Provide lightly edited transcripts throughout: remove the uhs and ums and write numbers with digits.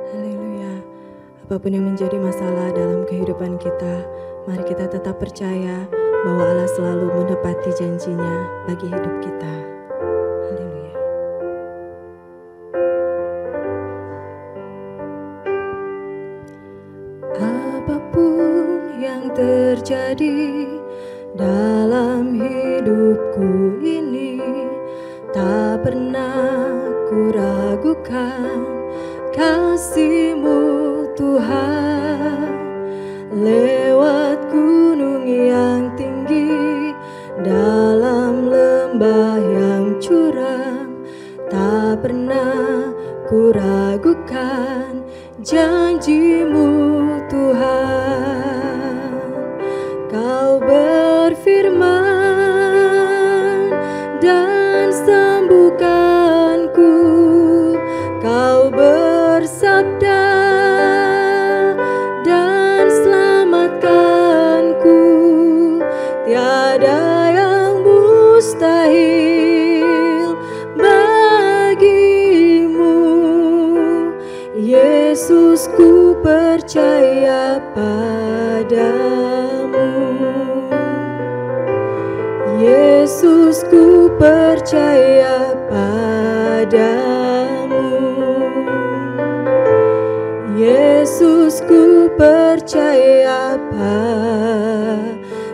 Haleluya. Apapun yang menjadi masalah dalam kehidupan kita, mari kita tetap percaya bahwa Allah selalu menepati janjinya bagi hidup kita. Haleluya. Apapun yang terjadi dalam hidupku ini, tak pernah ku ragukan kasih-Mu Tuhan. Lewat gunung yang tinggi, dalam lembah yang curam, tak pernah ku ragukan janji-Mu Tuhan. Kau berfirman dan sembuhkanku, Kau bersabda dan selamatkanku. Tiada yang mustahil bagimu, Yesus, ku percaya padamu. Yesus, ku percaya padamu. Yesus, ku percaya padamu.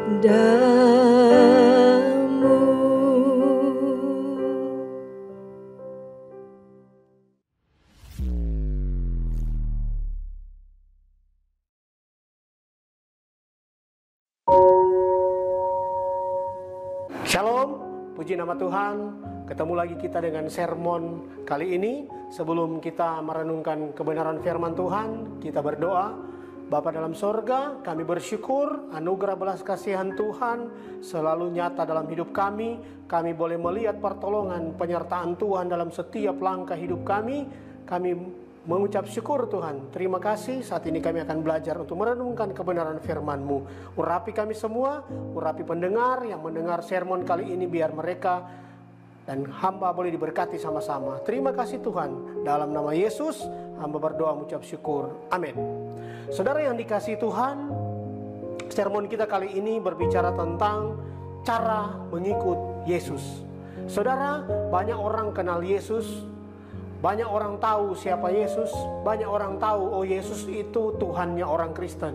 Shalom, puji nama Tuhan. Ketemu lagi kita dengan sermon kali ini. Sebelum kita merenungkan kebenaran firman Tuhan, kita berdoa. Bapa dalam sorga, kami bersyukur anugerah belas kasihan Tuhan selalu nyata dalam hidup kami. Kami boleh melihat pertolongan penyertaan Tuhan dalam setiap langkah hidup kami. Kami mengucap syukur Tuhan. Terima kasih. Saat ini kami akan belajar untuk merenungkan kebenaran firman-Mu. Urapi kami semua, urapi pendengar yang mendengar sermon kali ini, biar mereka dan hamba boleh diberkati sama-sama. Terima kasih Tuhan. Dalam nama Yesus, hamba berdoa mengucap syukur. Amin. Saudara yang dikasihi Tuhan, sermon kita kali ini berbicara tentang cara mengikut Yesus. Saudara, banyak orang kenal Yesus. Banyak orang tahu siapa Yesus. Banyak orang tahu, oh Yesus itu Tuhannya orang Kristen.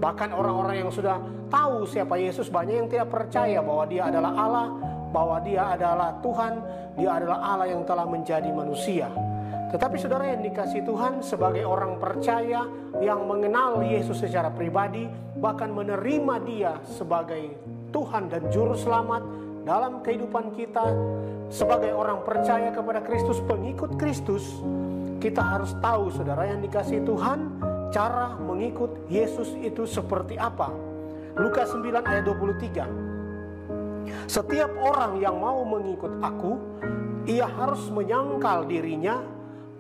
Bahkan orang-orang yang sudah tahu siapa Yesus, banyak yang tidak percaya bahwa Dia adalah Allah, bahwa Dia adalah Tuhan, Dia adalah Allah yang telah menjadi manusia. Tetapi saudara yang dikasihi Tuhan, sebagai orang percaya yang mengenal Yesus secara pribadi, bahkan menerima Dia sebagai Tuhan dan Juru Selamat dalam kehidupan kita, sebagai orang percaya kepada Kristus, pengikut Kristus, kita harus tahu saudara yang dikasihi Tuhan, cara mengikut Yesus itu seperti apa. Lukas 9 ayat 23. Setiap orang yang mau mengikut aku, ia harus menyangkal dirinya,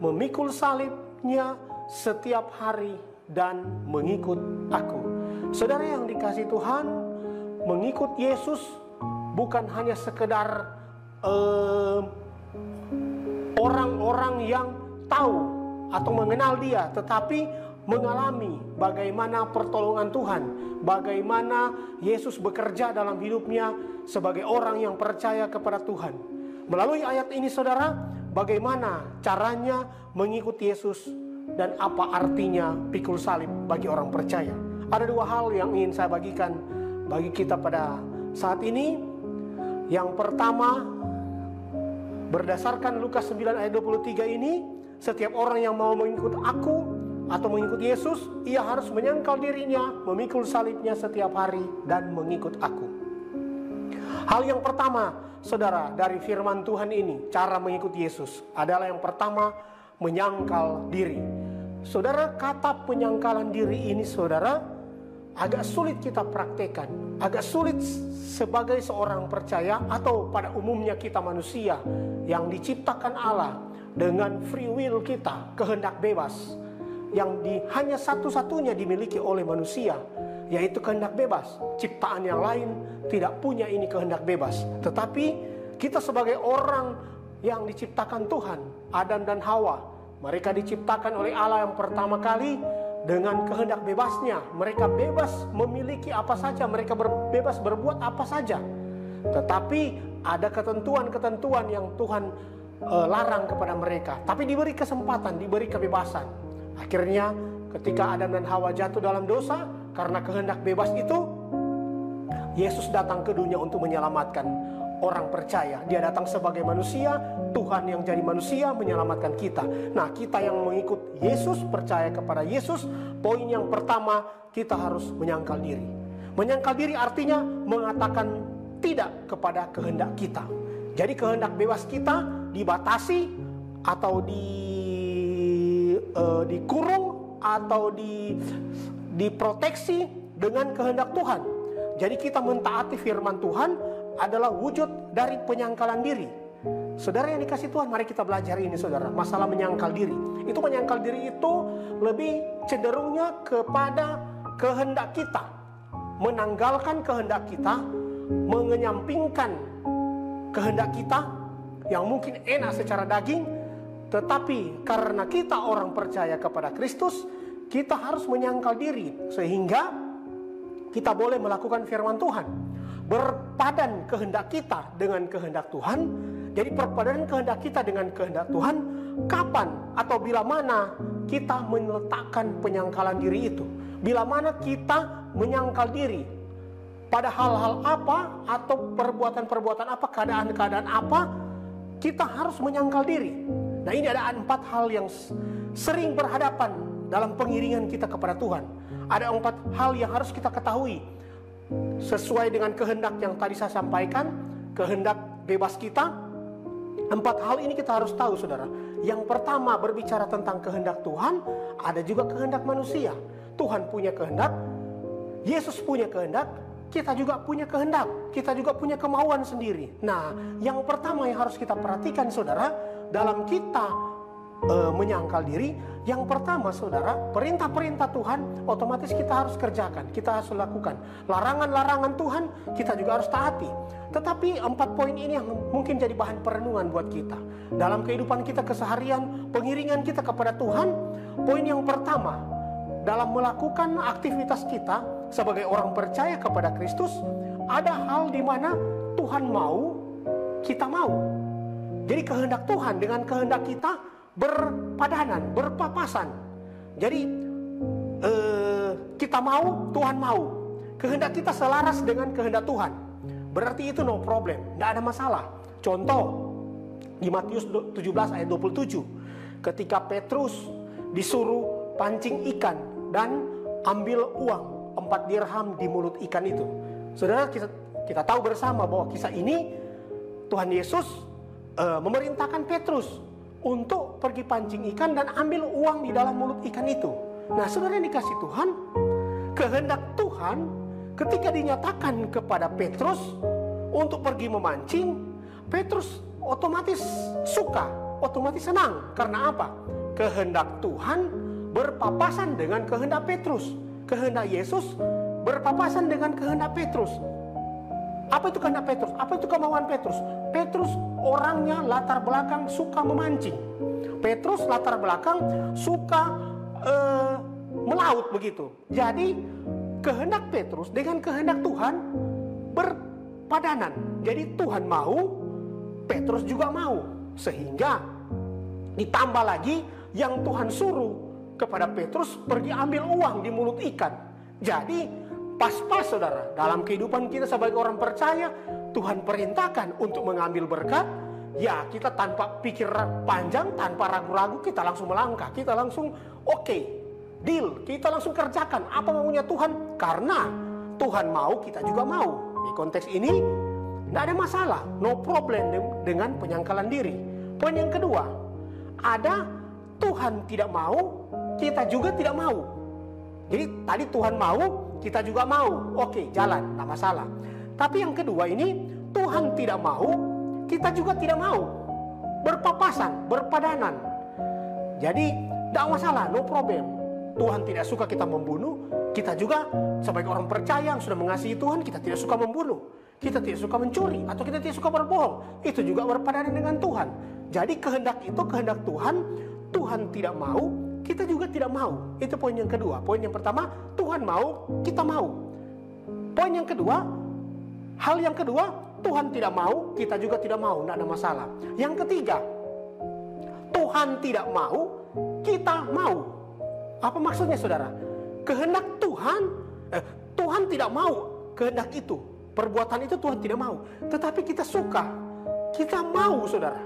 memikul salibnya setiap hari dan mengikut aku. Saudara yang dikasihi Tuhan, mengikut Yesus bukan hanya sekedar orang-orang yang tahu atau mengenal Dia, tetapi mengalami bagaimana pertolongan Tuhan, bagaimana Yesus bekerja dalam hidupnya sebagai orang yang percaya kepada Tuhan. Melalui ayat ini saudara, bagaimana caranya mengikuti Yesus dan apa artinya pikul salib bagi orang percaya. Ada dua hal yang ingin saya bagikan bagi kita pada saat ini. Yang pertama, berdasarkan Lukas 9 ayat 23 ini, setiap orang yang mau mengikut aku atau mengikut Yesus, ia harus menyangkal dirinya, memikul salibnya setiap hari dan mengikut aku. Hal yang pertama, saudara, dari firman Tuhan ini, cara mengikut Yesus adalah yang pertama, menyangkal diri. Saudara, kata penyangkalan diri ini saudara, agak sulit kita praktekkan, agak sulit sebagai seorang percaya atau pada umumnya kita manusia yang diciptakan Allah dengan free will kita, kehendak bebas yang hanya satu-satunya dimiliki oleh manusia, yaitu kehendak bebas. Ciptaan yang lain tidak punya ini kehendak bebas. Tetapi kita sebagai orang yang diciptakan Tuhan, Adam dan Hawa, Mereka diciptakan oleh Allah yang pertama kali dengan kehendak bebasnya. Mereka bebas memiliki apa saja, mereka bebas berbuat apa saja. Tetapi ada ketentuan-ketentuan yang Tuhan larang kepada mereka. Tapi diberi kesempatan, diberi kebebasan. Akhirnya ketika Adam dan Hawa jatuh dalam dosa, karena kehendak bebas itu, Yesus datang ke dunia untuk menyelamatkan orang percaya. Dia datang sebagai manusia, Tuhan yang jadi manusia menyelamatkan kita. Nah, kita yang mengikut Yesus, percaya kepada Yesus, poin yang pertama, kita harus menyangkal diri. Menyangkal diri artinya mengatakan tidak kepada kehendak kita. Jadi kehendak bebas kita dibatasi atau dikurung atau diproteksi dengan kehendak Tuhan. Jadi kita mentaati firman Tuhan adalah wujud dari penyangkalan diri. Saudara yang dikasih Tuhan, mari kita belajar ini saudara, masalah menyangkal diri. Itu menyangkal diri itu lebih cenderungnya kepada kehendak kita, menanggalkan kehendak kita, mengenyampingkan kehendak kita yang mungkin enak secara daging, tetapi karena kita orang percaya kepada Kristus, kita harus menyangkal diri sehingga kita boleh melakukan firman Tuhan. Berpadan kehendak kita dengan kehendak Tuhan. Jadi perpaduan kehendak kita dengan kehendak Tuhan, kapan atau bila mana kita meletakkan penyangkalan diri itu? Bila mana kita menyangkal diri pada hal-hal apa atau perbuatan-perbuatan apa, keadaan-keadaan apa, kita harus menyangkal diri. Nah, ini ada 4 hal yang sering berhadapan dalam pengiringan kita kepada Tuhan. Ada 4 hal yang harus kita ketahui sesuai dengan kehendak yang tadi saya sampaikan, kehendak bebas kita. 4 hal ini kita harus tahu saudara. Yang pertama berbicara tentang kehendak Tuhan, ada juga kehendak manusia. Tuhan punya kehendak, Yesus punya kehendak, kita juga punya kehendak, kita juga punya kemauan sendiri. Nah, yang pertama yang harus kita perhatikan saudara, dalam kita menyangkal diri, yang pertama saudara, perintah-perintah Tuhan otomatis kita harus kerjakan, kita harus lakukan. Larangan-larangan Tuhan kita juga harus taati. Tetapi 4 poin ini yang mungkin jadi bahan perenungan buat kita dalam kehidupan kita keseharian, pengiringan kita kepada Tuhan. Poin yang pertama, dalam melakukan aktivitas kita sebagai orang percaya kepada Kristus, ada hal di mana Tuhan mau, kita mau. Jadi kehendak Tuhan dengan kehendak kita berpadanan, berpapasan. Jadi kita mau, Tuhan mau. Kehendak kita selaras dengan kehendak Tuhan. Berarti itu no problem, tidak ada masalah. Contoh di Matius 17 ayat 27, ketika Petrus disuruh pancing ikan dan ambil uang 4 dirham di mulut ikan itu. Saudara, kita tahu bersama bahwa kisah ini Tuhan Yesus memerintahkan Petrus untuk pergi pancing ikan dan ambil uang di dalam mulut ikan itu. Nah, saudara yang dikasih Tuhan, kehendak Tuhan ketika dinyatakan kepada Petrus untuk pergi memancing, Petrus otomatis suka, otomatis senang. Karena apa? Kehendak Tuhan berpapasan dengan kehendak Petrus. Kehendak Yesus berpapasan dengan kehendak Petrus. Apa itu kehendak Petrus? Apa itu kemauan Petrus? Petrus orangnya latar belakang suka memancing. Petrus latar belakang suka melaut begitu. Jadi kehendak Petrus dengan kehendak Tuhan berpadanan. Jadi Tuhan mau, Petrus juga mau. Sehingga ditambah lagi yang Tuhan suruh kepada Petrus pergi ambil uang di mulut ikan. Jadi pas-pas saudara, dalam kehidupan kita sebagai orang percaya, Tuhan perintahkan untuk mengambil berkat, ya kita tanpa pikir panjang, tanpa ragu-ragu, kita langsung melangkah, kita langsung oke, deal, kita langsung kerjakan apa maunya Tuhan. Karena Tuhan mau, kita juga mau. Di konteks ini tidak ada masalah, no problem dengan penyangkalan diri. Poin yang kedua, ada Tuhan tidak mau, kita juga tidak mau. Jadi tadi Tuhan mau, kita juga mau. Oke, jalan, tak masalah. Tapi yang kedua ini, Tuhan tidak mau, kita juga tidak mau. Berpapasan, berpadanan. Jadi tidak masalah, no problem. Tuhan tidak suka kita membunuh, kita juga sebagai orang percaya yang sudah mengasihi Tuhan, kita tidak suka membunuh, kita tidak suka mencuri, atau kita tidak suka berbohong. Itu juga berpadanan dengan Tuhan. Jadi kehendak itu kehendak Tuhan. Tuhan tidak mau, kita juga tidak mau. Itu poin yang kedua. Poin yang pertama, Tuhan mau, kita mau. Poin yang kedua, hal yang kedua, Tuhan tidak mau, kita juga tidak mau, tidak ada masalah. Yang ketiga, Tuhan tidak mau, kita mau. Apa maksudnya saudara? Kehendak Tuhan tidak mau kehendak itu. Perbuatan itu Tuhan tidak mau. Tetapi kita suka, kita mau saudara.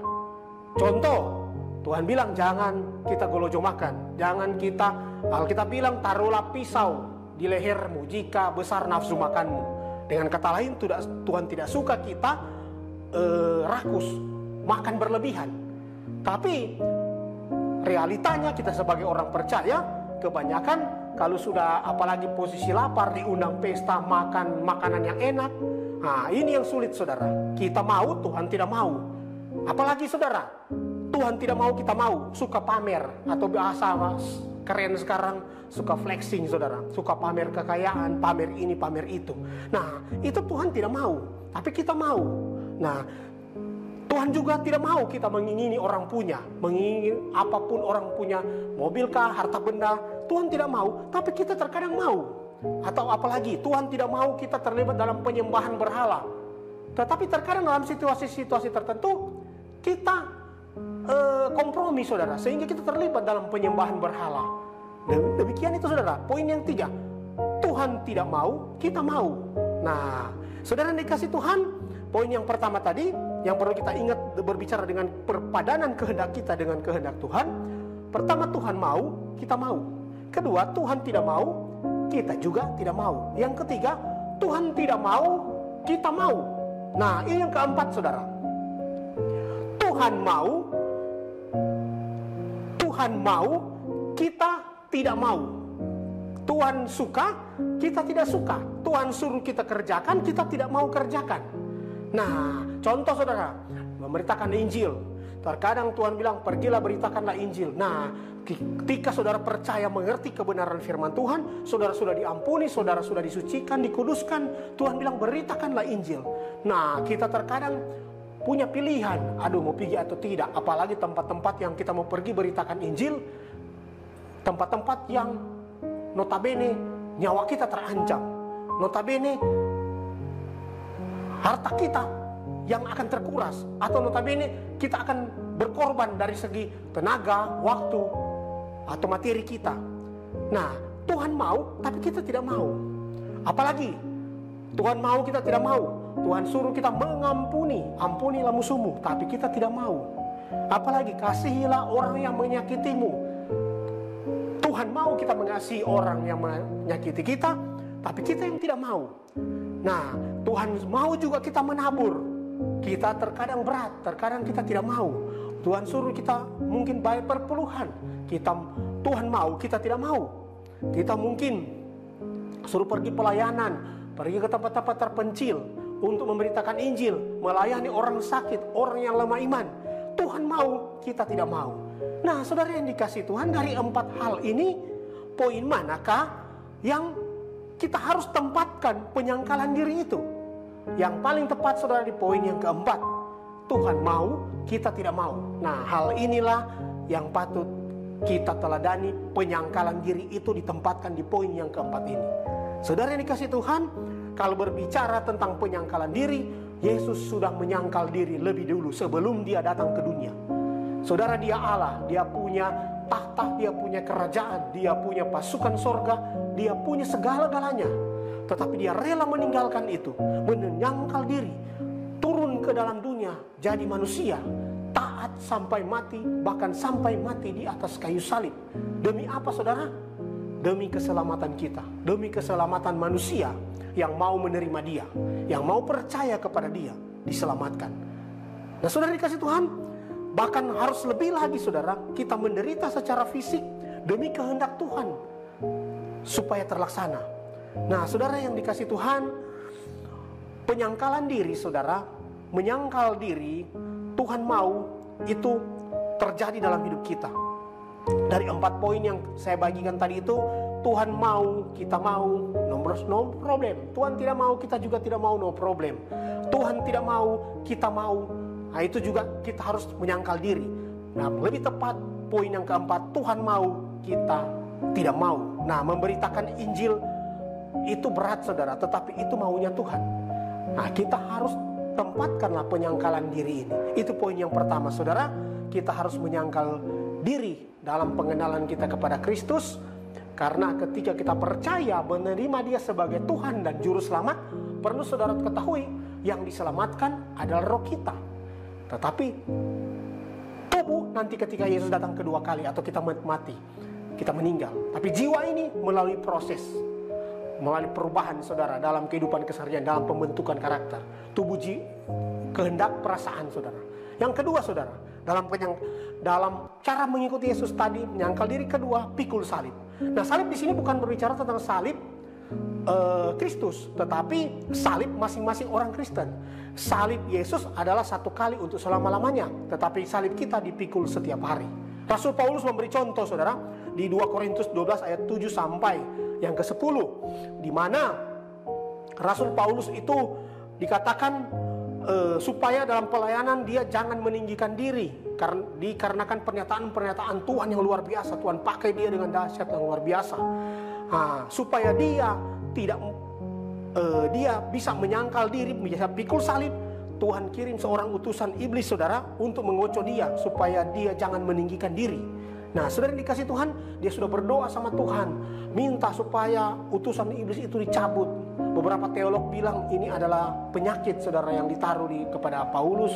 Contoh, Tuhan bilang jangan kita golojo makan. Jangan kita, Alkitab bilang taruhlah pisau di lehermu jika besar nafsu makanmu. Dengan kata lain, Tuhan tidak suka kita rakus, makan berlebihan. Tapi realitanya kita sebagai orang percaya, kebanyakan kalau sudah apalagi posisi lapar, diundang pesta makan makanan yang enak. Nah, ini yang sulit saudara. Kita mau, Tuhan tidak mau. Apalagi saudara, Tuhan tidak mau, kita mau. Suka pamer, atau bahasa keren sekarang, suka flexing saudara, suka pamer kekayaan, pamer ini, pamer itu. Nah, itu Tuhan tidak mau, tapi kita mau. Nah, Tuhan juga tidak mau kita mengingini orang punya, mengingini apapun orang punya, mobil kah, harta benda. Tuhan tidak mau, tapi kita terkadang mau. Atau apalagi Tuhan tidak mau kita terlibat dalam penyembahan berhala. Tetapi terkadang dalam situasi-situasi tertentu kita kompromi saudara, sehingga kita terlibat dalam penyembahan berhala. Demikian itu saudara. Poin yang 3, Tuhan tidak mau, kita mau. Nah, saudara yang dikasih Tuhan, poin yang pertama tadi yang perlu kita ingat berbicara dengan perpadanan kehendak kita dengan kehendak Tuhan. Pertama, Tuhan mau, kita mau. Kedua, Tuhan tidak mau, kita juga tidak mau. Yang ketiga, Tuhan tidak mau, kita mau. Nah, ini yang keempat saudara. Tuhan mau, kita tidak mau. Tuhan suka, kita tidak suka. Tuhan suruh kita kerjakan, kita tidak mau kerjakan. Nah, contoh saudara, memberitakan Injil. Terkadang Tuhan bilang, pergilah beritakanlah Injil. Nah, ketika saudara percaya mengerti kebenaran firman Tuhan, saudara sudah diampuni, saudara sudah disucikan, dikuduskan. Tuhan bilang, beritakanlah Injil. Nah, kita terkadang punya pilihan, aduh mau pergi atau tidak. Apalagi tempat-tempat yang kita mau pergi beritakan Injil, tempat-tempat yang notabene nyawa kita terancam, notabene harta kita yang akan terkuras, atau notabene kita akan berkorban dari segi tenaga, waktu, atau materi kita. Nah, Tuhan mau, tapi kita tidak mau. Apalagi Tuhan mau, kita tidak mau. Tuhan suruh kita mengampuni, ampunilah musuhmu, tapi kita tidak mau. Apalagi kasihilah orang yang menyakitimu. Tuhan mau kita mengasihi orang yang menyakiti kita, tapi kita yang tidak mau. Nah, Tuhan mau juga kita menabur. Kita terkadang berat, terkadang kita tidak mau. Tuhan suruh kita mungkin bayar perpuluhan. Tuhan mau, kita tidak mau. Kita mungkin suruh pergi pelayanan, pergi ke tempat-tempat terpencil untuk memberitakan Injil, melayani orang sakit, orang yang lemah iman. Tuhan mau, kita tidak mau. Nah, saudara yang dikasih Tuhan, dari 4 hal ini, poin manakah yang kita harus tempatkan penyangkalan diri itu? Yang paling tepat saudara di poin yang keempat, Tuhan mau, kita tidak mau. Nah, hal inilah yang patut kita teladani, penyangkalan diri itu ditempatkan di poin yang keempat ini. Saudara yang dikasih Tuhan, kalau berbicara tentang penyangkalan diri, Yesus sudah menyangkal diri lebih dulu sebelum dia datang ke dunia. Saudara, dia Allah, dia punya tahta, dia punya kerajaan, dia punya pasukan sorga, dia punya segala-galanya. Tetapi dia rela meninggalkan itu, menyangkal diri, turun ke dalam dunia, jadi manusia, taat sampai mati, bahkan sampai mati di atas kayu salib. Demi apa saudara? Demi keselamatan kita, demi keselamatan manusia yang mau menerima dia, yang mau percaya kepada dia, diselamatkan. Nah, saudara dikasih Tuhan, bahkan harus lebih lagi saudara, kita menderita secara fisik demi kehendak Tuhan supaya terlaksana. Nah, saudara yang dikasih Tuhan, penyangkalan diri saudara, menyangkal diri, Tuhan mau itu terjadi dalam hidup kita. Dari 4 poin yang saya bagikan tadi itu, Tuhan mau, kita mau, no problem. Tuhan tidak mau, kita juga tidak mau, no problem. Tuhan tidak mau, kita mau. Nah, itu juga kita harus menyangkal diri. Nah, lebih tepat poin yang keempat, Tuhan mau, kita tidak mau. Nah, memberitakan Injil itu berat saudara, tetapi itu maunya Tuhan. Nah, kita harus tempatkanlah penyangkalan diri ini. Itu poin yang pertama saudara, kita harus menyangkal diri dalam pengenalan kita kepada Kristus. Karena ketika kita percaya menerima Dia sebagai Tuhan dan Juru Selamat, perlu saudara ketahui, yang diselamatkan adalah roh kita. Tetapi tubuh nanti ketika Yesus datang kedua kali atau kita mati, kita meninggal. Tapi jiwa ini melalui proses, melalui perubahan saudara dalam kehidupan keseharian, dalam pembentukan karakter. Tubuh, kehendak, perasaan saudara. Yang kedua saudara, dalam cara mengikuti Yesus tadi, menyangkal diri. Kedua, pikul salib. Nah, salib di sini bukan berbicara tentang salib Kristus, tetapi salib masing-masing orang Kristen. Salib Yesus adalah satu kali untuk selama-lamanya, tetapi salib kita dipikul setiap hari. Rasul Paulus memberi contoh saudara di 2 Korintus 12 ayat 7 sampai yang ke-10, di mana Rasul Paulus itu dikatakan supaya dalam pelayanan dia jangan meninggikan diri, dikarenakan pernyataan-pernyataan Tuhan yang luar biasa. Tuhan pakai dia dengan dahsyat yang luar biasa. Supaya dia bisa menyangkal diri, bisa pikul salib. Tuhan kirim seorang utusan iblis saudara untuk mengocok dia supaya dia jangan meninggikan diri. Nah, saudara dikasih Tuhan, dia sudah berdoa sama Tuhan, minta supaya utusan iblis itu dicabut. Beberapa teolog bilang ini adalah penyakit saudara yang ditaruh kepada Paulus,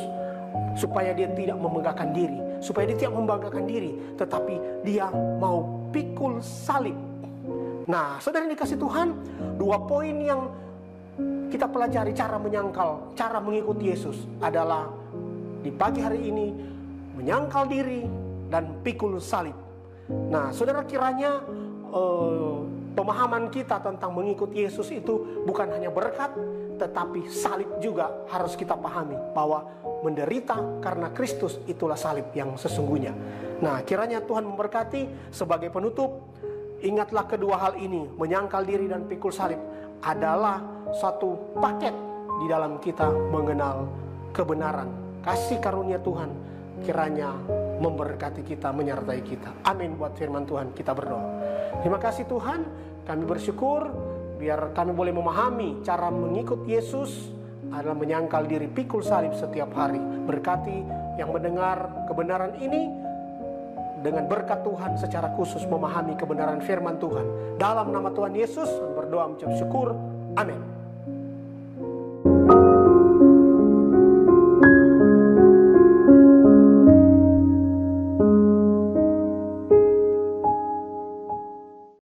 supaya dia tidak membanggakan diri, tetapi dia mau pikul salib. Nah, saudara dikasih Tuhan, 2 poin yang kita pelajari cara menyangkal, cara mengikuti Yesus adalah di pagi hari ini menyangkal diri dan pikul salib. Nah, saudara, kiranya pemahaman kita tentang mengikuti Yesus itu bukan hanya berkat, tetapi salib juga harus kita pahami, bahwa menderita karena Kristus itulah salib yang sesungguhnya. Nah, kiranya Tuhan memberkati. Sebagai penutup, ingatlah kedua hal ini, menyangkal diri dan pikul salib adalah satu paket di dalam kita mengenal kebenaran. Kasih karunia Tuhan kiranya memberkati kita, menyertai kita. Amin. Buat firman Tuhan kita berdoa. Terima kasih Tuhan, kami bersyukur biar kami boleh memahami cara mengikut Yesus adalah menyangkal diri, pikul salib setiap hari. Berkati yang mendengar kebenaran ini dengan berkat Tuhan secara khusus memahami kebenaran firman Tuhan. Dalam nama Tuhan Yesus berdoa mengucap syukur. Amin.